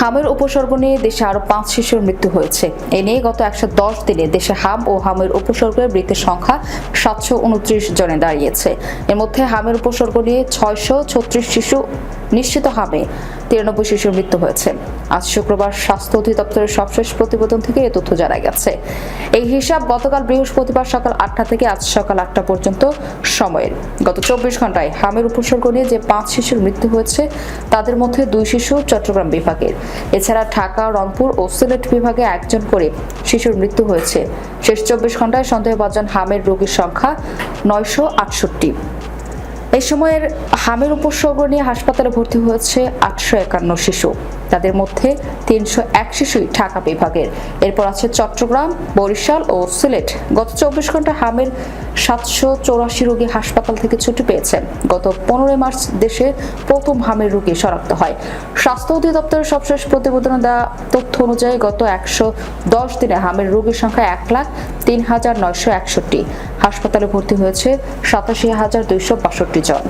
হামের উপসর্গ নিয়ে দেশে আরো 5 শিশুর মৃত্যু হয়েছে। এ নিয়ে গত 110 দিনে দেশে হাম ও হামের উপসর্গের মৃতের সংখ্যা 729 জনে দাঁড়িয়েছে। এর মধ্যে হামের উপসর্গ নিয়ে 636 শিশু নিশ্চিত হামে 93 শিশুর মৃত্যু হয়েছে। আজ শুক্রবার স্বাস্থ্য অধিদপ্তরের সবশেষ প্রতিবেদন থেকে এ তথ্য জানা গেছে। এই হিসাব গতকাল বৃহস্পতিবার সকাল 8টা থেকে আজ সকাল 8টা পর্যন্ত সময়ের। গত 24 ঘন্টায় হামের উপসর্গ নিয়ে যে 5 শিশুর মৃত্যু হয়েছে তাদের মধ্যে 2 শিশু চট্টগ্রাম বিভাগের। এছাড়া ঢাকা, রংপুর ও সিলেট বিভাগে 1 জন করে শিশুর মৃত্যু হয়েছে। শেষ 24 ঘন্টায় সন্দেহভাজন হামের রোগীর সংখ্যা 968। এই সময়ের হামের উপসর্গ নিয়ে হাসপাতালে ভর্তি হয়েছে 851 শিশু। তাদের মধ্যে 301 শিশুই ঢাকা বিভাগের। এরপর আছে চট্টগ্রাম, বরিশাল ও সিলেট। গত 24 ঘন্টায় হামের 784 রোগী হাসপাতাল থেকে ছুটি পেয়েছেন। গত 15 মার্চ দেশে প্রথম হামের রোগী শনাক্ত হয়। স্বাস্থ্য অধিদপ্তরের সবশেষ প্রতিবেদনে দেওয়া তথ্য অনুযায়ী গত 110 দিনে হামের রোগীর সংখ্যা 1,03,961। হাসপাতালে ভর্তি হয়েছে 87,262 জন।